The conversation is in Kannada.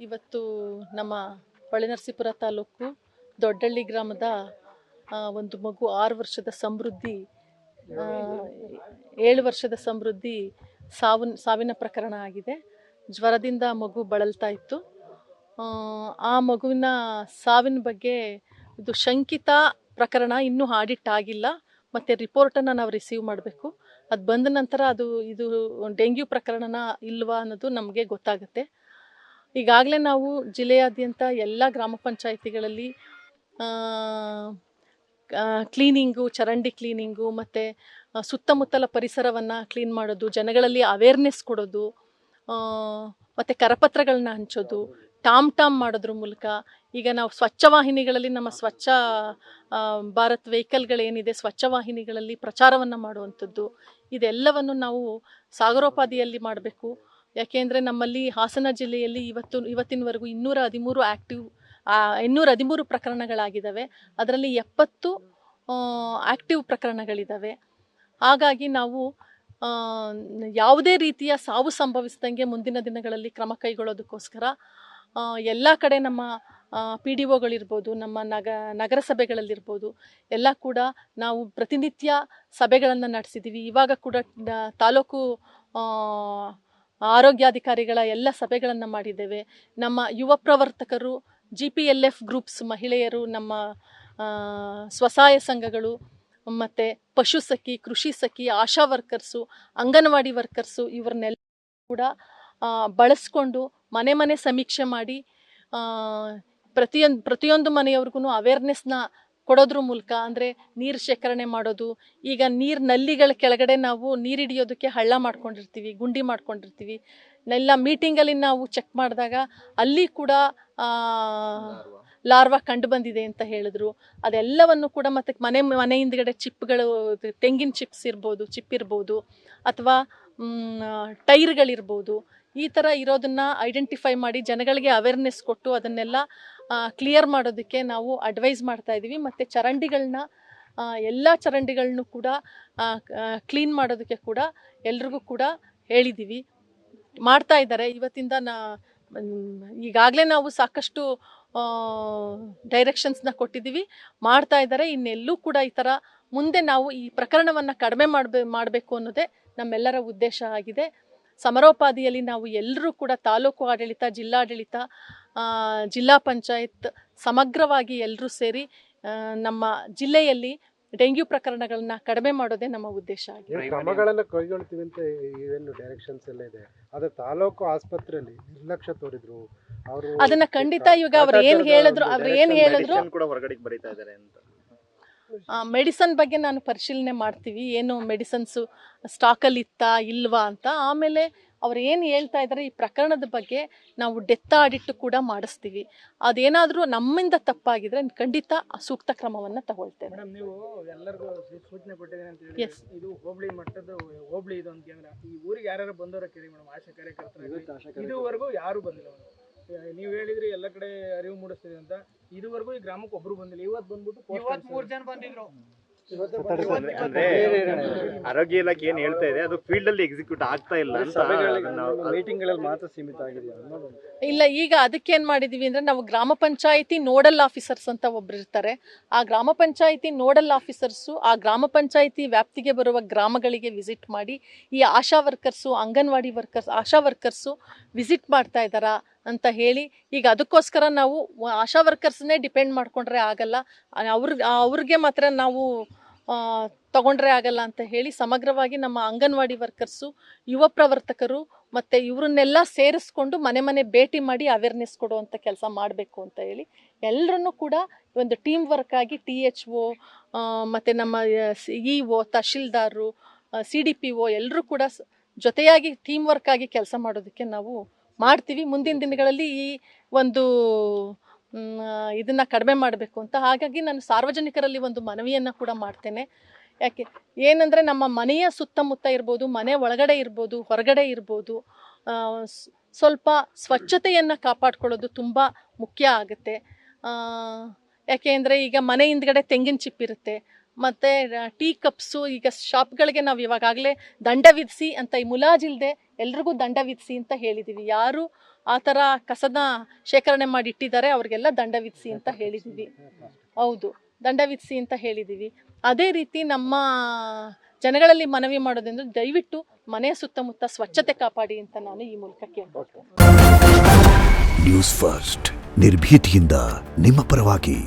ಇವತ್ತು ನಮ್ಮ ಹೊಳೆನರಸೀಪುರ ತಾಲೂಕು ದೊಡ್ಡಹಳ್ಳಿ ಗ್ರಾಮದ ಒಂದು ಮಗು 6 ವರ್ಷದ ಸಮೃದ್ಧಿ 7 ವರ್ಷದ ಸಮೃದ್ಧಿ ಸಾವಿನ ಪ್ರಕರಣ ಆಗಿದೆ. ಜ್ವರದಿಂದ ಮಗು ಬಳಲ್ತಾ ಇತ್ತು. ಆ ಮಗುವಿನ ಸಾವಿನ ಬಗ್ಗೆ ಇದು ಶಂಕಿತ ಪ್ರಕರಣ, ಇನ್ನೂ ಆಡಿಟ್ ಆಗಿಲ್ಲ. ಮತ್ತು ರಿಪೋರ್ಟನ್ನು ನಾವು ರಿಸೀವ್ ಮಾಡಬೇಕು. ಅದು ಬಂದ ನಂತರ ಇದು ಡೆಂಗ್ಯೂ ಪ್ರಕರಣನ ಇಲ್ವಾ ಅನ್ನೋದು ನಮಗೆ ಗೊತ್ತಾಗುತ್ತೆ. ಈಗಾಗಲೇ ನಾವು ಜಿಲ್ಲೆಯಾದ್ಯಂತ ಎಲ್ಲ ಗ್ರಾಮ ಪಂಚಾಯಿತಿಗಳಲ್ಲಿ ಕ್ಲೀನಿಂಗು, ಚರಂಡಿ ಕ್ಲೀನಿಂಗು ಮತ್ತು ಸುತ್ತಮುತ್ತಲ ಪರಿಸರವನ್ನು ಕ್ಲೀನ್ ಮಾಡೋದು, ಜನಗಳಲ್ಲಿ ಅವೇರ್ನೆಸ್ ಕೊಡೋದು, ಮತ್ತು ಕರಪತ್ರಗಳನ್ನ ಹಂಚೋದು, ಟಾಮ್ ಮಾಡೋದ್ರ ಮೂಲಕ ಈಗ ನಾವು ಸ್ವಚ್ಛ ವಾಹಿನಿಗಳಲ್ಲಿ ನಮ್ಮ ಸ್ವಚ್ಛ ಭಾರತ್ ವೆಹಿಕಲ್ಗಳೇನಿದೆ ಸ್ವಚ್ಛ ವಾಹಿನಿಗಳಲ್ಲಿ ಪ್ರಚಾರವನ್ನು ಮಾಡುವಂಥದ್ದು, ಇದೆಲ್ಲವನ್ನು ನಾವು ಸಾಗರೋಪಾದಿಯಲ್ಲಿ ಮಾಡಬೇಕು. ಯಾಕೆಂದರೆ ನಮ್ಮಲ್ಲಿ ಹಾಸನ ಜಿಲ್ಲೆಯಲ್ಲಿ ಇವತ್ತಿನವರೆಗೂ 213 ಪ್ರಕರಣಗಳಾಗಿದ್ದಾವೆ. ಅದರಲ್ಲಿ 70 ಆ್ಯಕ್ಟಿವ್ ಪ್ರಕರಣಗಳಿದ್ದಾವೆ. ಹಾಗಾಗಿ ನಾವು ಯಾವುದೇ ರೀತಿಯ ಸಾವು ಸಂಭವಿಸಿದಂಗೆ ಮುಂದಿನ ದಿನಗಳಲ್ಲಿ ಕ್ರಮ ಕೈಗೊಳ್ಳೋದಕ್ಕೋಸ್ಕರ ಎಲ್ಲ ಕಡೆ ನಮ್ಮ PDOಗಳಿರ್ಬೋದು, ನಮ್ಮ ನಗರಸಭೆಗಳಲ್ಲಿರ್ಬೋದು ಎಲ್ಲ ಕೂಡ ನಾವು ಪ್ರತಿನಿತ್ಯ ಸಭೆಗಳನ್ನು ನಡೆಸಿದ್ದೀವಿ. ಇವಾಗ ಕೂಡ ತಾಲೂಕು ಆರೋಗ್ಯಾಧಿಕಾರಿಗಳ ಎಲ್ಲ ಸಭೆಗಳನ್ನು ಮಾಡಿದ್ದೇವೆ. ನಮ್ಮ ಯುವ ಪ್ರವರ್ತಕರು, GPLF ಗ್ರೂಪ್ಸ್ ಮಹಿಳೆಯರು, ನಮ್ಮ ಸ್ವಸಹಾಯ ಸಂಘಗಳು, ಮತ್ತು ಪಶು ಸಖಿ, ಕೃಷಿ ಸಖಿ, ಆಶಾ ವರ್ಕರ್ಸು, ಅಂಗನವಾಡಿ ವರ್ಕರ್ಸು ಇವ್ರನ್ನೆಲ್ಲ ಕೂಡ ಬಳಸ್ಕೊಂಡು ಮನೆ ಸಮೀಕ್ಷೆ ಮಾಡಿ ಪ್ರತಿಯೊಂದು ಮನೆಯವ್ರಿಗೂ ಅವೇರ್ನೆಸ್ನ ಕೊಡೋದ್ರ ಮೂಲಕ, ಅಂದರೆ ನೀರು ಶೇಖರಣೆ ಮಾಡೋದು. ಈಗ ನಲ್ಲಿಗಳ ಕೆಳಗಡೆ ನಾವು ನೀರು ಹಿಡಿಯೋದಕ್ಕೆ ಹಳ್ಳ ಮಾಡ್ಕೊಂಡಿರ್ತೀವಿ, ಗುಂಡಿ ಮಾಡ್ಕೊಂಡಿರ್ತೀವಿ. ಎಲ್ಲ ಮೀಟಿಂಗಲ್ಲಿ ನಾವು ಚೆಕ್ ಮಾಡಿದಾಗ ಅಲ್ಲಿ ಕೂಡ ಲಾರ್ವಾ ಕಂಡು ಬಂದಿದೆ ಅಂತ ಹೇಳಿದ್ರು. ಅದೆಲ್ಲವನ್ನು ಕೂಡ ಮತ್ತು ಮನೆ ಹಿಂದ್ಗಡೆ ಚಿಪ್ಗಳು, ತೆಂಗಿನ ಚಿಪ್ ಇರ್ಬೋದು ಅಥವಾ ಟೈರ್ಗಳಿರ್ಬೋದು, ಈ ಥರ ಇರೋದನ್ನು ಐಡೆಂಟಿಫೈ ಮಾಡಿ ಜನಗಳಿಗೆ ಅವೇರ್ನೆಸ್ ಕೊಟ್ಟು ಅದನ್ನೆಲ್ಲ ಕ್ಲಿಯರ್ ಮಾಡೋದಕ್ಕೆ ನಾವು ಅಡ್ವೈಸ್ ಮಾಡ್ತಾ ಇದ್ದೀವಿ. ಮತ್ತು ಎಲ್ಲ ಚರಂಡಿಗಳನ್ನೂ ಕೂಡ ಕ್ಲೀನ್ ಮಾಡೋದಕ್ಕೆ ಕೂಡ ಎಲ್ರಿಗೂ ಕೂಡ ಹೇಳಿದ್ದೀವಿ. ಮಾಡ್ತಾ ಇದ್ದಾರೆ. ಇವತ್ತಿಂದ ಈಗಾಗಲೇ ನಾವು ಸಾಕಷ್ಟು ಡೈರೆಕ್ಷನ್ಸ್ನ ಕೊಟ್ಟಿದ್ದೀವಿ, ಮಾಡ್ತಾ ಇದ್ದಾರೆ. ಇನ್ನೆಲ್ಲೂ ಕೂಡ ಈ ಥರ ಮುಂದೆ ನಾವು ಈ ಪ್ರಕರಣವನ್ನು ಕಡಿಮೆ ಮಾಡಬೇಕು ಅನ್ನೋದೇ ನಮ್ಮೆಲ್ಲರ ಉದ್ದೇಶ ಆಗಿದೆ. ಸಮರೋಪಾದಿಯಲ್ಲಿ ನಾವು ಎಲ್ಲರೂ ಕೂಡ ತಾಲೂಕು ಆಡಳಿತ, ಜಿಲ್ಲಾಡಳಿತ, ಜಿಲ್ಲಾ ಪಂಚಾಯತ್ ಸಮಗ್ರವಾಗಿ ಎಲ್ಲರೂ ಸೇರಿ ನಮ್ಮ ಜಿಲ್ಲೆಯಲ್ಲಿ ಡೆಂಗ್ಯೂ ಪ್ರಕರಣಗಳನ್ನ ಕಡಿಮೆ ಮಾಡೋದೇ ನಮ್ಮ ಉದ್ದೇಶ ಆಗಿದೆ. ಕ್ರಮಗಳನ್ನು ಕೈಗೊಳ್ತೀವಿ ಅಂತ ಏನು ಡೈರೆಕ್ಷನ್ಸ್ ಎಲ್ಲ ಇದೆ, ಅದು ತಾಲೂಕು ಆಸ್ಪತ್ರೆಯಲ್ಲಿ ನಿರ್ಲಕ್ಷ್ಯ ತೋರಿದ್ರು. ಅದನ್ನ ಖಂಡಿತ ಈಗ ಅವ್ರು ಏನ್ ಹೇಳಿದ್ರು ಕೂಡ ಹೊರಗಡೆ ಬರೀತಾ ಇದ್ದಾರೆ ಅಂತ. ಮೆಡಿಸನ್ ಬಗ್ಗೆ ನಾನು ಪರಿಶೀಲನೆ ಮಾಡ್ತೀವಿ, ಏನು ಮೆಡಿಸನ್ಸು ಸ್ಟಾಕಲ್ಲಿ ಇತ್ತಾ ಇಲ್ವಾ ಅಂತ. ಆಮೇಲೆ ಅವ್ರು ಏನು ಹೇಳ್ತಾ ಇದ್ದಾರೆ ಈ ಪ್ರಕರಣದ ಬಗ್ಗೆ ನಾವು ಡೆತ್ ಆಡಿಟ್ ಕೂಡ ಮಾಡಿಸ್ತೀವಿ. ಅದೇನಾದರೂ ನಮ್ಮಿಂದ ತಪ್ಪಾಗಿದ್ರೆ ಖಂಡಿತ ಸೂಕ್ತ ಕ್ರಮವನ್ನು ತಗೊಳ್ತೇವೆ. ಮೇಡಮ್, ನೀವು ಎಲ್ಲರಿಗೂ ಸೂಚನೆ ಕೊಟ್ಟಿದ್ದೀರಿ ಅಂತ ಹೇಳಿ, ಇದು ಹೋಬಳಿ ಮಟ್ಟದ ಹೋಬಳಿ ಇದು ಅಂತ ಕೇಂದ್ರ, ಈ ಊರಿಗೆ ಯಾರು ಬಂದವರ ಕೇಳಿ ಮೇಡಮ್, ಆಶಾ ಕಾರ್ಯಕರ್ತರು ಇದುವರೆಗೂ ಯಾರು ಬಂದಿಲ್ಲ. ನೀವು ಹೇಳಿದ್ರಿ ಎಲ್ಲ ಕಡೆ ಅರಿವು ಮೂಡಿಸ್ತೀವಿ ಅಂತ, ಇದುವರೆಗೂ ಈ ಗ್ರಾಮಕ್ಕೆ ಒಬ್ರು ಬಂದಿಲ್ಲ. ಇವತ್ತು ಬಂದ್ಬಿಟ್ಟು 3 ಜನ ಬಂದಿದ್ರು. ಅಂದ್ರೆ ಆರೋಗ್ಯ ಇಲಾಖೆ ಏನ್ ಹೇಳ್ತಾ ಇದೆ, ಅದು ಫೀಲ್ಡ್ ಅಲ್ಲಿ ಎಕ್ಸಿಕ್ಯೂಟ್ ಆಗ್ತಾ ಇಲ್ಲ ಅಂತ. ಮೀಟಿಂಗ್ ಗಳಲ್ಲಿ ಮಾತ್ರ ಸೀಮಿತ ಆಗಿದೆ. ಇಲ್ಲ, ಈಗ ಅದಕ್ಕೆ ಏನ್ ಮಾಡಿದೀವಿ ಅಂದ್ರೆ, ನಾವು ಗ್ರಾಮ ಪಂಚಾಯಿತಿ ನೋಡಲ್ ಆಫೀಸರ್ಸ್ ಅಂತ ಒಬ್ರು ಇರ್ತಾರೆ. ಆ ಗ್ರಾಮ ಪಂಚಾಯಿತಿ ನೋಡಲ್ ಆಫೀಸರ್ಸು ಆ ಗ್ರಾಮ ಪಂಚಾಯಿತಿ ವ್ಯಾಪ್ತಿಗೆ ಬರುವ ಗ್ರಾಮಗಳಿಗೆ ವಿಸಿಟ್ ಮಾಡಿ ಈ ಆಶಾ ವರ್ಕರ್ಸು, ಅಂಗನವಾಡಿ ವರ್ಕರ್ಸ್, ಆಶಾ ವರ್ಕರ್ಸು ವಿಸಿಟ್ ಮಾಡ್ತಾ ಇದ್ದಾರಾ ಅಂತ ಹೇಳಿ, ಈಗ ಅದಕ್ಕೋಸ್ಕರ ನಾವು ಆಶಾ ವರ್ಕರ್ಸ್ನೇ ಡಿಪೆಂಡ್ ಮಾಡ್ಕೊಂಡ್ರೆ ಆಗಲ್ಲ, ಅವ್ರಿಗೆ ಮಾತ್ರ ನಾವು ತಗೊಂಡ್ರೆ ಆಗಲ್ಲ ಅಂತ ಹೇಳಿ ಸಮಗ್ರವಾಗಿ ನಮ್ಮ ಅಂಗನವಾಡಿ ವರ್ಕರ್ಸು, ಯುವ ಪ್ರವರ್ತಕರು ಮತ್ತು ಇವರನ್ನೆಲ್ಲ ಸೇರಿಸ್ಕೊಂಡು ಮನೆ ಭೇಟಿ ಮಾಡಿ ಅವೇರ್ನೆಸ್ ಕೊಡುವಂಥ ಕೆಲಸ ಮಾಡಬೇಕು ಅಂತ ಹೇಳಿ ಎಲ್ಲರನ್ನೂ ಕೂಡ ಒಂದು ಟೀಮ್ ವರ್ಕ್ ಆಗಿ THO ಮತ್ತು ನಮ್ಮ EO, ತಹಶೀಲ್ದಾರರು, CDPO ಎಲ್ಲರೂ ಕೂಡ ಜೊತೆಯಾಗಿ ಟೀಮ್ ವರ್ಕ್ ಆಗಿ ಕೆಲಸ ಮಾಡೋದಕ್ಕೆ ನಾವು ಮಾಡ್ತೀವಿ. ಮುಂದಿನ ದಿನಗಳಲ್ಲಿ ಈ ಒಂದು ಇದನ್ನು ಕಡಿಮೆ ಮಾಡಬೇಕು ಅಂತ. ಹಾಗಾಗಿ ನಾನು ಸಾರ್ವಜನಿಕರಲ್ಲಿ ಒಂದು ಮನವಿಯನ್ನು ಕೂಡ ಮಾಡ್ತೇನೆ. ಏನಂದರೆ, ನಮ್ಮ ಮನೆಯ ಸುತ್ತಮುತ್ತ ಇರ್ಬೋದು, ಮನೆ ಒಳಗಡೆ ಇರ್ಬೋದು, ಹೊರಗಡೆ ಇರ್ಬೋದು, ಸ್ವಲ್ಪ ಸ್ವಚ್ಛತೆಯನ್ನು ಕಾಪಾಡ್ಕೊಳ್ಳೋದು ತುಂಬ ಮುಖ್ಯ ಆಗುತ್ತೆ. ಯಾಕೆ ಅಂದರೆ, ಈಗ ಮನೆ ಹಿಂದ್ಗಡೆ ತೆಂಗಿನ ಚಿಪ್ ಇರುತ್ತೆ, ಮತ್ತು ಟೀ ಕಪ್ಸು, ಈಗ ಶಾಪ್ಗಳಿಗೆ ನಾವು ಇವಾಗಲೇ ದಂಡ ವಿಧಿಸಿ ಅಂತ, ಈ ಮುಲಾಜಿಲ್ದೆ ಎಲ್ರಿಗೂ ದಂಡ ವಿಧಿಸಿ ಅಂತ ಹೇಳಿದ್ದೀವಿ. ಯಾರು ಆ ಥರ ಕಸನ ಶೇಖರಣೆ ಮಾಡಿ ಇಟ್ಟಿದ್ದಾರೆ ಅವ್ರಿಗೆಲ್ಲ ದಂಡ ವಿಧಿಸಿ ಅಂತ ಹೇಳಿದ್ದೀವಿ. ಹೌದು, ದಂಡ ವಿಧಿಸಿ ಅಂತ ಹೇಳಿದ್ದೀವಿ. ಅದೇ ರೀತಿ ನಮ್ಮ ಜನಗಳಲ್ಲಿ ಮನವಿ ಮಾಡೋದಂದ್ರೆ ದಯವಿಟ್ಟು ಮನೆಯ ಸುತ್ತಮುತ್ತ ಸ್ವಚ್ಛತೆ ಕಾಪಾಡಿ ಅಂತ ನಾನು ಈ ಮೂಲಕ ಕೇಳ್ಕೊಳ್ತೇನೆ. ನ್ಯೂಸ್ ಫಸ್ಟ್, ನಿರ್ಭೀತಿಯಿಂದ ನಿಮ್ಮ ಪರವಾಗಿ.